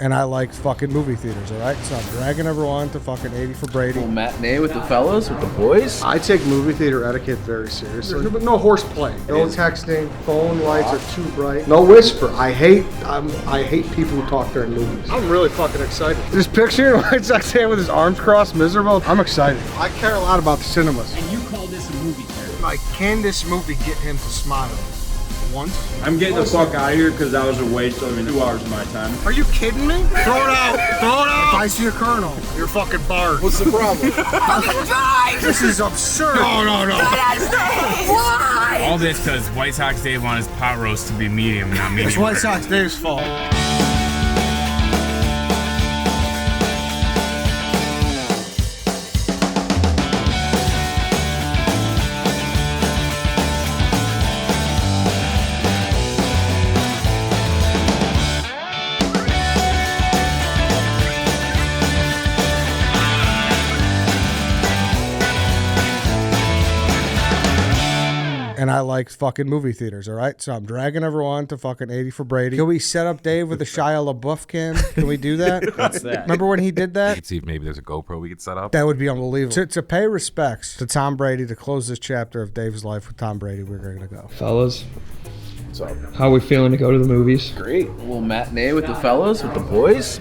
and I like fucking movie theaters, all right? So I'm dragging everyone to fucking 80 for Brady. Little matinee with the fellas, with the boys. I take movie theater etiquette very seriously. But no horseplay. No texting. Phone lights are too bright. No whisper. I hate people who talk during movies. I'm really fucking excited. This picture, White Sox fan with his arms crossed, miserable. I'm excited. I care a lot about the cinemas. And you call this a movie theater? Like, can this movie get him to smile? Once. I'm getting the fuck out of here because that was a waste of 2 hours of my time. Are you kidding me? Throw it out! Throw it out! If I see a colonel, you're fucking barred. What's the problem? Fucking drive! This is absurd! No. Why? All this because White Sox Dave wanted his pot roast to be medium, not medium. It's White Sox Dave's fault. And I like fucking movie theaters, all right? So I'm dragging everyone to fucking 80 for Brady. Can we set up Dave with the Shia LaBeouf cam? Can we do that? What's that? Remember when he did that? Let's see if maybe there's a GoPro we could set up. That would be unbelievable. To pay respects to Tom Brady, to close this chapter of Dave's life with Tom Brady, we're going to go. Fellas, What's up? how are we feeling to go to the movies? Great. A little matinee with the fellas, with the boys.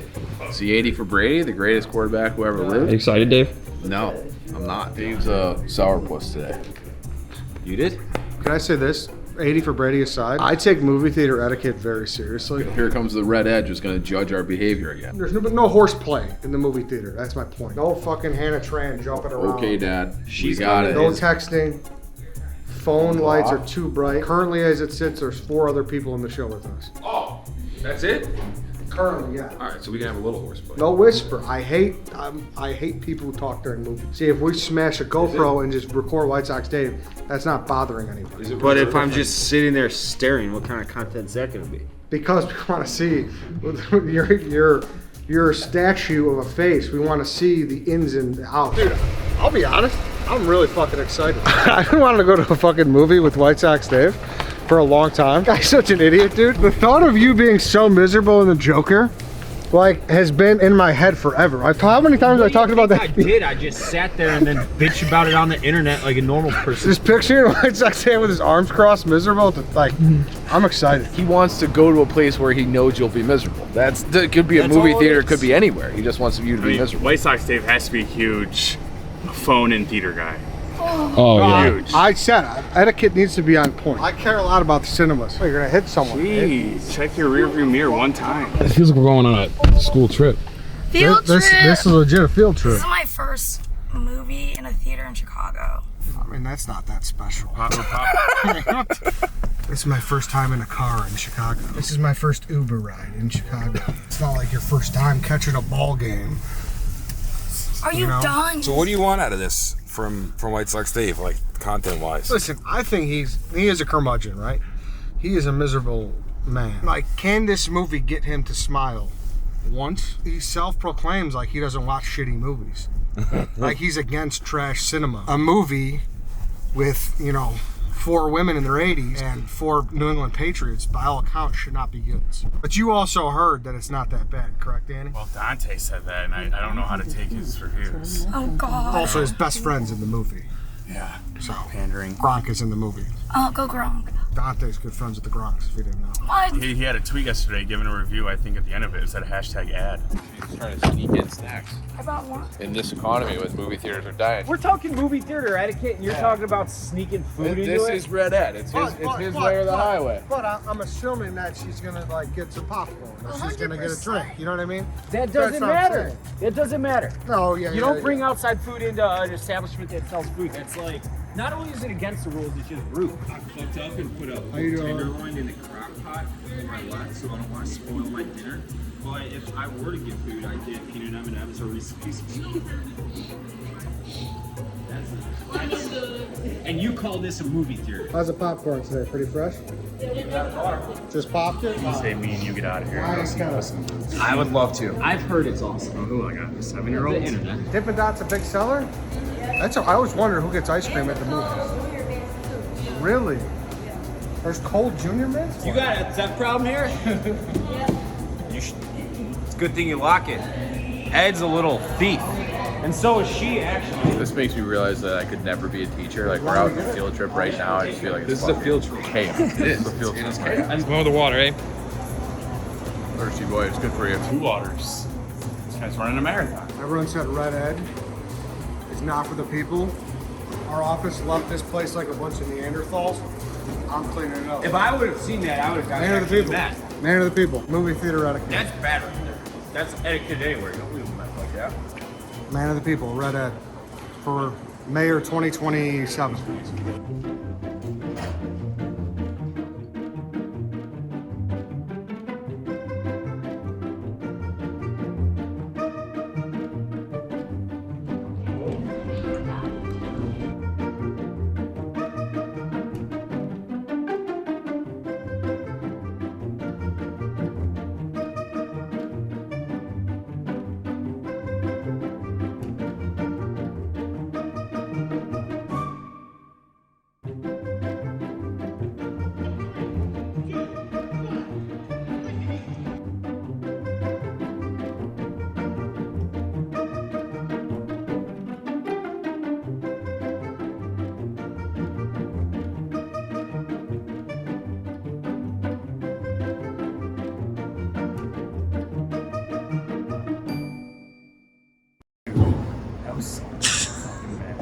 See 80 for Brady, the greatest quarterback who ever Are you lived. excited, Dave? No, I'm not. Dave's a sourpuss today. You did? Can I say this? 80 for Brady aside, I take movie theater etiquette very seriously. Here comes the red edge who's going to judge our behavior again. There's no horseplay in the movie theater. That's my point. No fucking Hannah Tran jumping around. Okay, Dad. She's we got it. No texting. Phone lights are too bright. Currently, as it sits, there's 4 other people in the show with us. Oh, that's it? Currently, yeah. All right, so we can have a little horseplay. No whisper. I hate people who talk during movies. See, if we smash a GoPro and just record White Sox Dave, that's not bothering anybody. But if I'm just sitting there staring, what kind of content's that going to be? Because we want to see your statue of a face. We want to see the ins and outs. Dude, I'll be honest. I'm really fucking excited. I've been wanting to go to a fucking movie with White Sox Dave for a long time. Guy's such an idiot, dude. The thought of you being so miserable in the Joker, like, has been in my head forever. How many times I talked about that? I did. I just sat there and then bitched about it on the internet like a normal person. This picture of White Sox Dave with his arms crossed, miserable. Like, I'm excited. He wants to go to a place where he knows you'll be miserable. It could be a movie theater, it could be anywhere. He just wants you to be miserable. White Sox Dave has to be a huge phone and theater guy. Oh, yeah. Huge. I said etiquette needs to be on point. I care a lot about the cinemas. Oh, you're gonna hit someone. Jeez, check your rearview mirror one time. It feels like we're going on a school trip. Field trip. This is legit a field trip. This is my first movie in a theater in Chicago. I mean, that's not that special. This is my first time in a car in Chicago. This is my first Uber ride in Chicago. It's not like your first time catching a ball game. Are you done? So what do you want out of this from White Sox Dave, like content-wise? Listen, I think he is a curmudgeon, right? He is a miserable man. Like, can this movie get him to smile once? He self-proclaims like he doesn't watch shitty movies. Like he's against trash cinema. A movie with, 4 women in their 80s and 4 New England Patriots, by all accounts, should not be good. But you also heard that it's not that bad, correct, Danny? Well, Dante said that, and I don't know how to take his reviews. Oh, God. Also, his best friend's in the movie. Yeah, So, pandering. Gronk is in the movie. Oh, go Gronk. Dante's good friends with the Gronks, if you didn't know. What? He had a tweet yesterday giving a review, I think at the end of it. It said a hashtag ad. He's trying to sneak in snacks. I brought one. In this economy, with movie theaters are dying. We're talking movie theater etiquette, and you're talking about sneaking food into This it? is red ed. It's his way or the highway. But I'm assuming that she's gonna get some popcorn, or she's gonna get a drink. You know what I mean? That That's doesn't what I'm matter. saying. It doesn't matter. No, yeah. You don't bring outside food into an establishment that sells food. That's like, not only is it against the rules, it's just rude. I fucked up and put a How you doing? tenderloin in the crock pot on my left, so I don't want to spoil my dinner. But if I were to get food, I'd get peanut M&M's or Reese's Pieces. And you call this a movie theater? How's the popcorn today? Pretty fresh? Just popped it? Say me and you get out of here. I would love to. I've heard it's awesome. Who I got? The The 7-year-old? internet. Dippin' Dot's a big seller? I always wonder who gets ice cream at the movies. Really? There's cold Junior Mints? You got a theft problem here? It's a good thing you lock it. Ed's a little thief. And so is she, actually. This makes me realize that I could never be a teacher. Like, we're out on a field trip right now. I just feel like This is a field trip. chaos. It is. It's a field trip. Let's go to the water, eh? Thirsty boy, it's good for you. 2 waters. This guy's running a marathon. Everyone said Red Ed is not for the people. Our office left this place like a bunch of Neanderthals. I'm cleaning it up. If I would have seen that, I would have Man of the people. Man of the people. Movie theater etiquette. That's bad right there. That's etiquette anywhere. Don't leave a mess like that. Man of the people, Red Ed. For Mayor 2027.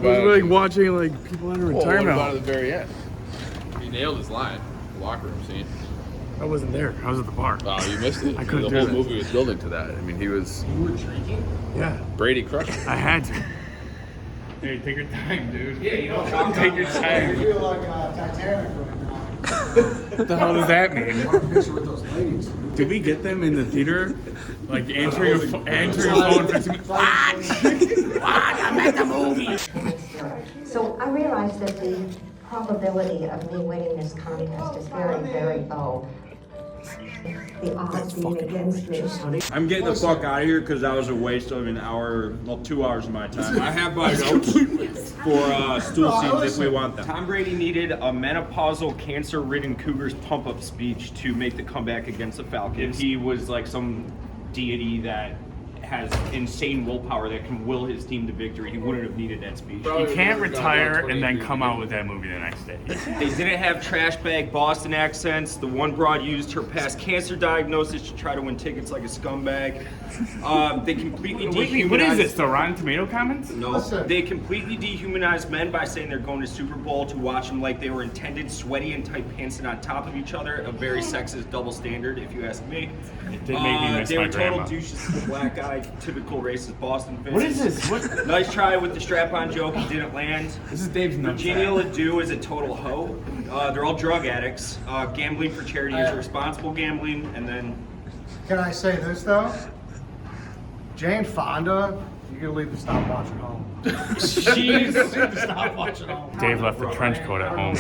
It was like watching like people in a What retirement about home. at the very end? He nailed his line. The locker room scene. I wasn't there. I was at the bar. Oh, you missed it. I couldn't The do whole this. movie was building to that. I mean, he was. You were drinking? Yeah, Brady crushed it. I had to. Hey, take your time, dude. Yeah, you don't Take your I time. feel like Titanic right now. What the hell does that mean? I want a picture with those ladies. Did we get them in the theater? Like answering your phone for some. I'm at the movie. So I realize that the probability of me winning this contest is very, very low. The odds being against me. I'm getting the fuck out of here because that was a waste of an hour, well, 2 hours of my time. I have my notes for stool scenes if we want them. Tom Brady needed a menopausal, cancer-ridden Cougars pump-up speech to make the comeback against the Falcons. If he was like some deity that has insane willpower that can will his team to victory, he wouldn't have needed that speech. You can't retire and then come out with that movie the next day. They didn't have trash bag Boston accents. The one broad used her past cancer diagnosis to try to win tickets like a scumbag. They completely dehumanized. What is this? The Rotten Tomato comments? No, they completely dehumanized men by saying they're going to Super Bowl to watch them like they were intended, sweaty and tight pants and on top of each other. A very sexist double standard, if you ask me. It did make me miss They my were total grandma. douches to the black guy, typical racist Boston fans. What is this? What? Nice try with the strap-on joke, he didn't land. This is Dave's notes. Virginia Ledoux is a total hoe. They're all drug addicts. Gambling for charity is responsible gambling, and then Can I say this though? Jane Fonda, you can leave the stopwatch at home. jeez. Leave the stopwatch at home. Dave left the trench coat at home.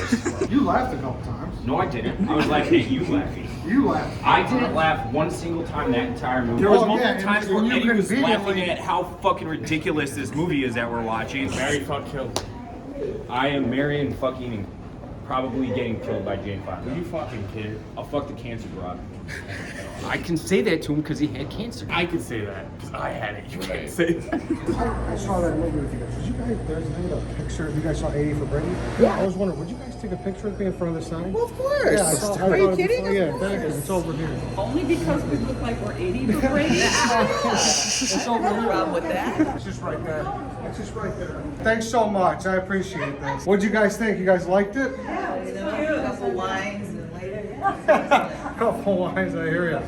You laughed a couple times. No, I didn't. I was laughing at you laughing. You laughed. I didn't laugh one single time that entire movie. There There was was multiple multiple times where and you Eddie was conveniently- laughing at how fucking ridiculous this movie is that we're watching. Marry, fuck, kill. I am marrying, fucking, and probably getting killed by Jane Fonda. You fucking kid. I'll fuck the cancer broad. I can say that to him because he had cancer. I could say that because I had it. You Right. can't say that. I saw that movie with you guys. Did you guys, there's a picture, you guys saw 80 for Brady? Yeah. I was wondering, would you guys take a picture with me in front of the sign? Well, of course. Yeah, I saw, Are you kidding? Yeah, thank you. It's over here. Only because we look like we're 80 for Brady? It's over No here. problem with that. It's just right there. It's just right there. Thanks so much. I appreciate this. What'd you guys think? You guys liked it? Yeah, you know, a couple lines and later. Couple lines, I hear ya.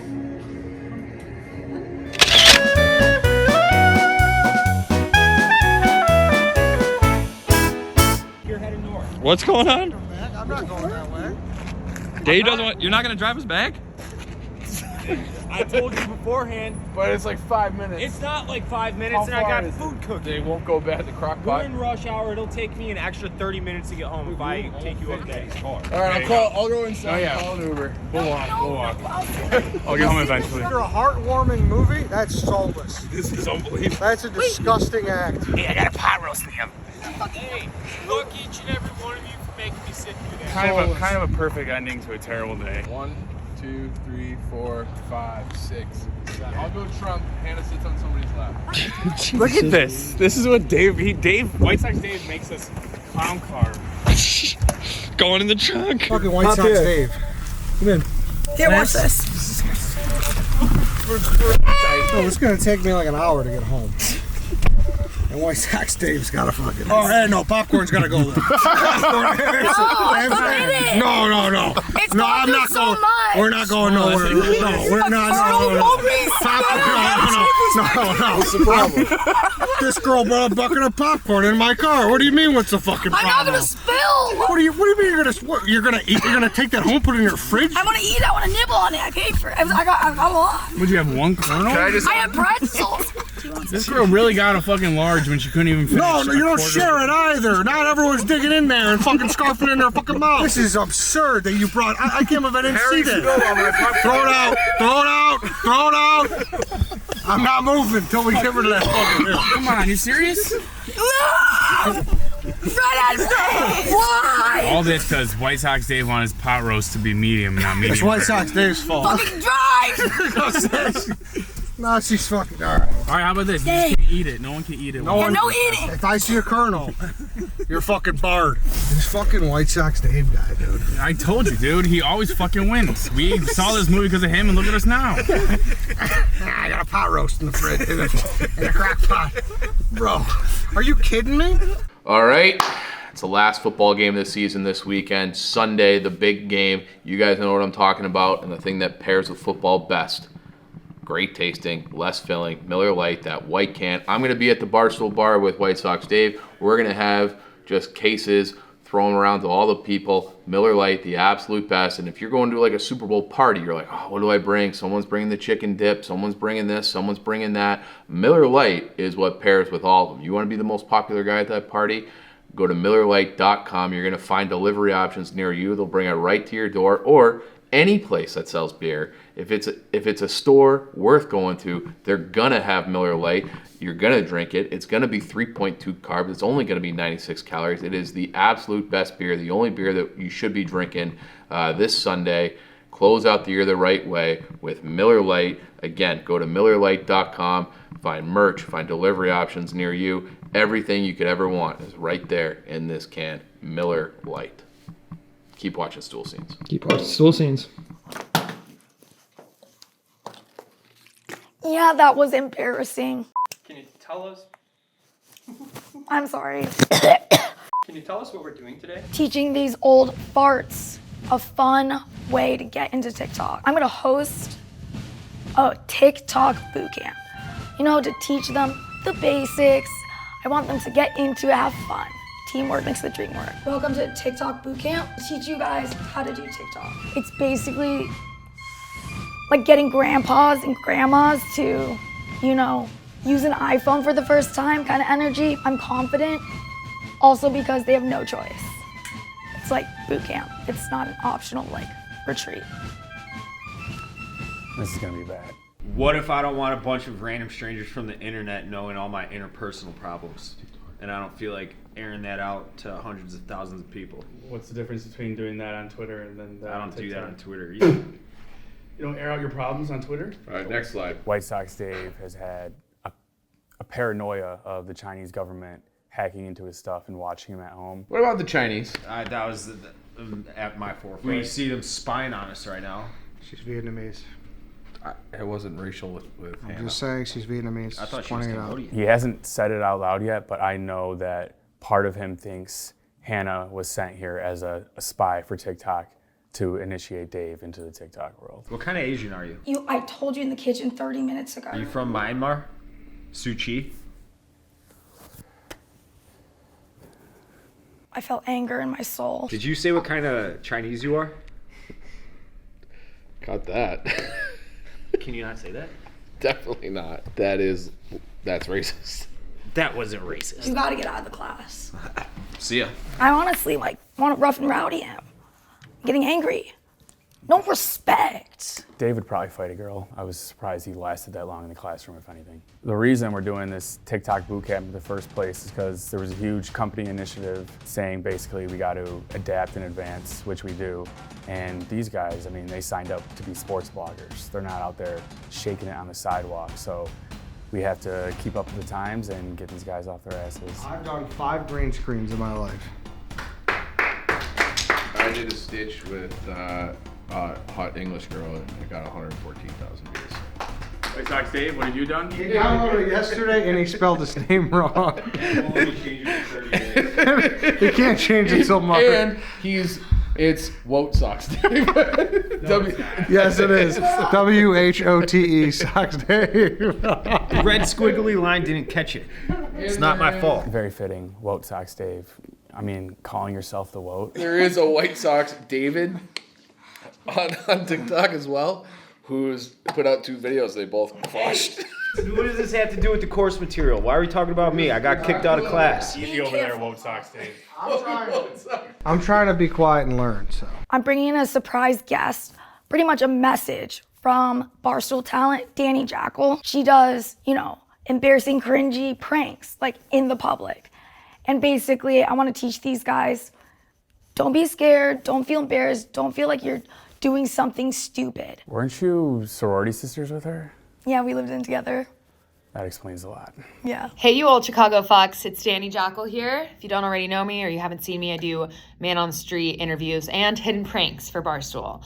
You're heading north. What's going on? I'm not going that way. Dave doesn't want. You're not gonna drive us back? I told you beforehand, But it's like 5 minutes. it's not like 5 minutes How and I far got is food cooking. They won't go back to crock We're pot. in rush hour. It'll take me an extra 30 minutes to get home if I take you up Daddy's car. All right, I'll go inside. Oh, yeah. Call an Uber. We'll walk. I'll get home eventually. After a heartwarming movie, that's soulless. This is unbelievable. That's a disgusting act. Hey, I got a pot roast for him. Hey, fuck each and every one of you for making me sit through that. Kind of a perfect ending to a terrible day. 1, 2, 3, 4, 5, 6, 7. I'll go Trump. Hannah sits on somebody's lap. Look at this. This is what White Sox Dave makes us clown car. Going in the trunk. Fucking White Sox Dave. Come in. Here, watch this. Oh, it's gonna take me like an hour to get home. And White Sox Dave's got a fucking. Oh, hey, no, popcorn's gotta go there. No. It's No, I'm not so going. much. We're not going nowhere. No, we're not. No. What's the problem? This girl brought a bucket of popcorn in my car. What do you mean? What's the fucking problem? I'm not gonna spill. What do you mean you're gonna eat? You're gonna take that home, put it in your fridge? I want to eat. I want to nibble on it. I paid for it. I got a lot. Would you have one kernel? I have pretzels. This girl really got a fucking large when she couldn't even finish. No, you don't share it either. Not everyone's digging in there and fucking scarfing in their fucking mouth. This is absurd that you brought. I can't believe I didn't see that. Throw it out. I'm not moving until we get rid of that fucking meal. Come on, you serious? Why? All this because White Sox Dave wanted his pot roast to be medium, not medium. It's White Sox Dave's fault. Fucking drive. No, she's fucking alright. Alright, how about this? You just can't eat it. No one can eat it. No eating. If I see a kernel, you're fucking barred. This fucking White Sox Dave guy, dude. I told you, dude. He always fucking wins. We saw this movie because of him, and look at us now. I got a pot roast in the fridge, in a crock pot. Bro, are you kidding me? All right. It's the last football game of the season this weekend. Sunday, the big game. You guys know what I'm talking about, and the thing that pairs with football best. Great tasting, less filling, Miller Lite, that white can. I'm going to be at the Barstool bar with White Sox Dave. We're going to have just cases thrown around to all the people. Miller Lite, the absolute best. And if you're going to like a Super Bowl party, you're like, oh, what do I bring? Someone's bringing the chicken dip. Someone's bringing this. Someone's bringing that. Miller Lite is what pairs with all of them. You want to be the most popular guy at that party? Go to MillerLite.com. You're going to find delivery options near you. They'll bring it right to your door, or any place that sells beer. If it's a store worth going to, they're gonna have Miller Lite. You're gonna drink it. It's gonna be 3.2 carbs. It's only gonna be 96 calories. It is the absolute best beer, the only beer that you should be drinking this Sunday. Close out the year the right way with Miller Lite. Again, go to MillerLite.com. Find merch, find delivery options near you. Everything you could ever want is right there in this can. Miller Lite. Keep watching Stool Scenes. Keep watching Stool Scenes. Yeah, that was embarrassing. Can you tell us? I'm sorry. Can you tell us what we're doing today? Teaching these old farts a fun way to get into TikTok. I'm gonna host a TikTok bootcamp. You know, to teach them the basics. I want them to get into it, have fun. Teamwork makes the dream work. Welcome to TikTok Bootcamp. Teach you guys how to do TikTok. It's basically like getting grandpas and grandmas to, you know, use an iPhone for the first time kind of energy. I'm confident. Also because they have no choice. It's like boot camp. It's not an optional like retreat. This is gonna be bad. What if I don't want a bunch of random strangers from the internet knowing all my interpersonal problems? And I don't feel like airing that out to hundreds of thousands of people. What's the difference between doing that on Twitter and then that I don't on do that TikTok? on Twitter either. You don't air out your problems on Twitter? All right, next slide. White Sox Dave has had a paranoia of the Chinese government hacking into his stuff and watching him at home. What about the Chinese? That was at my forefront. We see them spying on us right now. She's Vietnamese. It wasn't racial with I'm Hannah. just saying she's Vietnamese. I thought Just she was pointing it out. Cambodian. He hasn't said it out loud yet, but I know that part of him thinks Hannah was sent here as a spy for TikTok to initiate Dave into the TikTok world. What kind of Asian are you? I told you in the kitchen 30 minutes ago. Are you from Myanmar? Suu Kyi? I felt anger in my soul. Did you say what kind of Chinese you are? Got that. Can you not say that? Definitely not. That's racist. That wasn't racist. You gotta get out of the class. See ya. I honestly want to rough and rowdy him. I'm getting angry. No respect. Dave would probably fight a girl. I was surprised he lasted that long in the classroom, if anything. The reason we're doing this TikTok Bootcamp in the first place is because there was a huge company initiative saying basically we got to adapt and advance, which we do. And these guys, I mean, they signed up to be sports bloggers. They're not out there shaking it on the sidewalk. So we have to keep up with the times and get these guys off their asses. I've done 5 green screens in my life. I did a stitch with Hot English Girl and I got 114,000 views. White Sox Dave, what have you done? He downloaded it yesterday and he spelled his name wrong. He can't change it till March. And it's Wote Sox Dave. Yes, it is. WHOTE Sox Dave. The red squiggly line didn't catch it. It's not my fault. Very fitting, Wote Sox Dave. I mean, calling yourself the Wote. There is a White Sox David on TikTok as well, who's put out 2 videos. They both crushed. What does this have to do with the course material? Why are we talking about me? I got kicked out of class. Easy over there, Wote Sox Dave. I'm trying to be quiet and learn, so. I'm bringing in a surprise guest, pretty much a message from Barstool talent, Danny Jackal. She does, embarrassing, cringy pranks, like in the public. And basically, I want to teach these guys, don't be scared, don't feel embarrassed, don't feel like you're doing something stupid. Weren't you sorority sisters with her? Yeah, we lived in together. That explains a lot. Yeah. Hey, you old Chicago fucks. It's Danny Jackal here. If you don't already know me or you haven't seen me, I do man on the street interviews and hidden pranks for Barstool.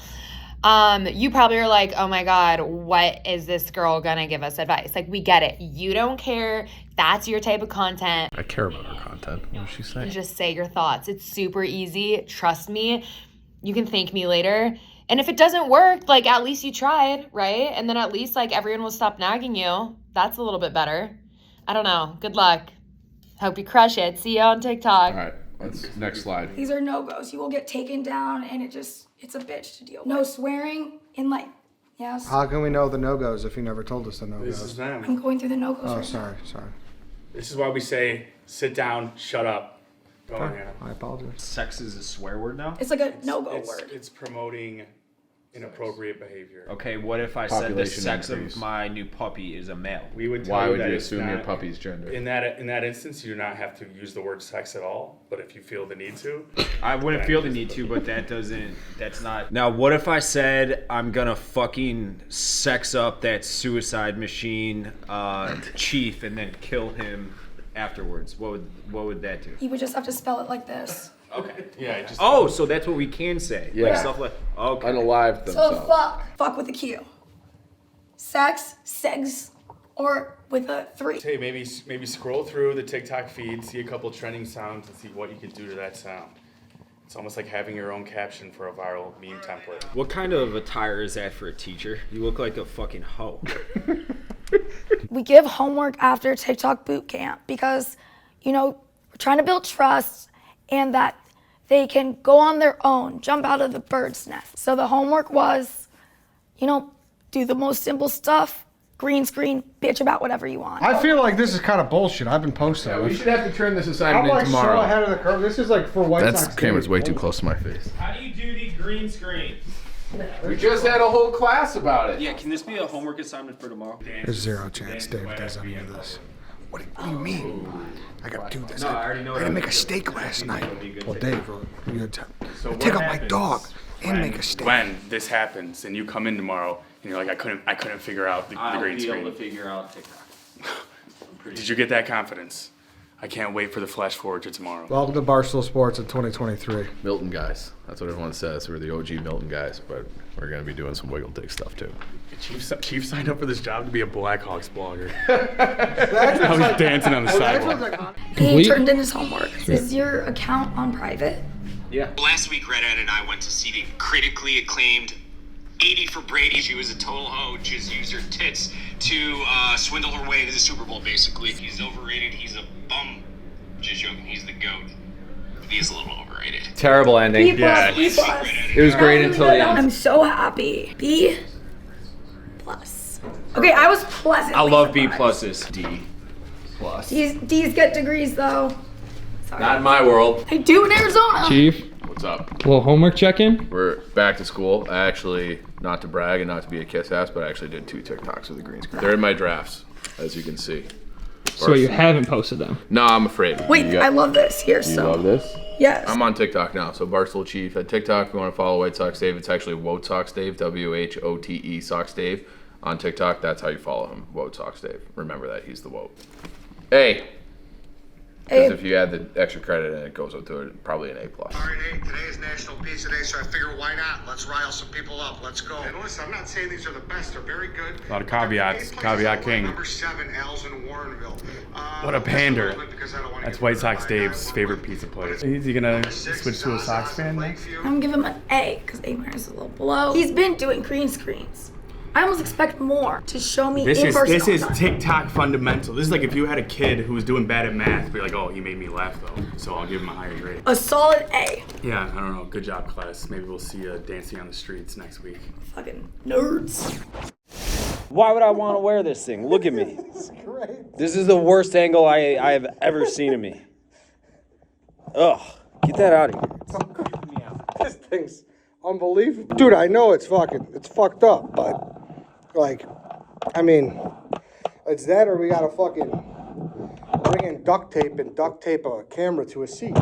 You probably are like, oh my God, what is this girl gonna give us advice? Like, we get it. You don't care. That's your type of content. I care about her content. What does she say? Just say your thoughts. It's super easy. Trust me. You can thank me later. And if it doesn't work, like, at least you tried, right? And then at least, like, everyone will stop nagging you. That's a little bit better. I don't know. Good luck. Hope you crush it. See you on TikTok. All right, next slide. These are no-goes. You will get taken down and it's a bitch to deal with. No swearing in yes. How can we know the no-goes if you never told us the no-goes? This is them. I'm going through the no-goes Oh, right sorry. This is why we say, sit down, shut up. Go on, Hannah. I apologize. Sex is a swear word now? It's like a no-go word. It's promoting inappropriate behavior. Okay, what if I said the Population sex increase. of my new puppy is a male? We would tell Why would that you it's assume your not- puppy's gender? In that instance, you do not have to use the word sex at all. But if you feel the need to, I wouldn't feel the need to, but that's not. Now, what if I said I'm gonna fucking sex up that suicide machine chief and then kill him afterwards? What would that do? You would just have to spell it like this. okay, yeah, just So that's what we can say. Yeah. Like stuff like, okay. Unalive So themselves. fuck with a Q. Sex, or with a 3. Hey, maybe scroll through the TikTok feed, see a couple trending sounds, and see what you can do to that sound. It's almost like having your own caption for a viral meme template. What kind of attire is that for a teacher? You look like a fucking hoe. We give homework after TikTok Bootcamp because, we're trying to build trust and that they can go on their own, jump out of the bird's nest. So the homework was, do the most simple stuff, green screen, bitch about whatever you want. I feel like this is kind of bullshit. I've been posting Yeah, it. we should have to turn this I'm assignment in tomorrow. so ahead of the curve. This is like for White Sox. That camera's way too close to my face. How do you do the green screen? We just had a whole class about it. Yeah, can this be a homework assignment for tomorrow? There's zero chance Dave does any of this. What do you mean? I gotta do this. No, I already know I had to that. make a steak last night. Well, Dave, you So take what out my happens dog and make a steak. When this happens and you come in tomorrow and you're like, I couldn't figure out the green screen. I'll be able to figure out TikTok. Did you get that confidence? I can't wait for the flash forward to tomorrow. Welcome to Barstool Sports in 2023. Milton guys. That's what everyone says. We're the OG Milton guys, but we're going to be doing some wiggle dick stuff too. Chief signed up for this job to be a Blackhawks blogger. I was dancing on the sidewalk. He turned in his homework. Is your account on private? Yeah. Last week, Redhead and I went to see the critically acclaimed 80 for Brady. She was a total hoe, just used her tits to swindle her way to the Super Bowl, basically. He's overrated. He's a bum. Just joking. He's the GOAT. He's a little overrated. Terrible ending. B+, Yeah. B+. It was great until the end. I'm so happy. B+. Okay, I was pleasant. I love B pluses. D plus. D's get degrees though. Sorry. Not in my world. I do in Arizona. Chief, What's up? A little homework check-in? We're back to school. I actually, not to brag and not to be a kiss ass, but I actually did 2 TikToks with a green screen. They're in my drafts, as you can see. So you haven't posted them? No, I'm afraid. Wait, I love this. Here, You love this? Yes. I'm on TikTok now, so Barstool Chief at TikTok. If you want to follow White Sox Dave, it's actually Wote Sox Dave, WHOTE Sox Dave on TikTok. That's how you follow him, Wote Sox Dave. Remember that, he's the Wote. Hey. Because if you add the extra credit in, it goes up to probably an A+. All right, hey, today is National Pizza Day, so I figured why not? Let's rile some people up. Let's go. And listen, I'm not saying these are the best. They're very good. A lot of caveats. Caveat king. Number 7, Al's in Warrenville. What a pander. That's White Sox Dave's favorite pizza place. Is he gonna switch to a Sox fan next? I'm gonna give him an A because A minus is a little below. He's been doing green screens. I almost expect more to show me in person. This is TikTok fundamental. This is like if you had a kid who was doing bad at math, be like, oh, he made me laugh though, so I'll give him a higher grade. A solid A. Yeah, I don't know. Good job, class. Maybe we'll see you dancing on the streets next week. Fucking nerds. Why would I want to wear this thing? Look at me. This is the worst angle I have ever seen of me. Ugh, get that out of here. Don't creep me out. This thing's unbelievable. Dude, I know it's fucked up, but like, I mean, it's that or we gotta fucking bring in duct tape and duct tape a camera to a seat.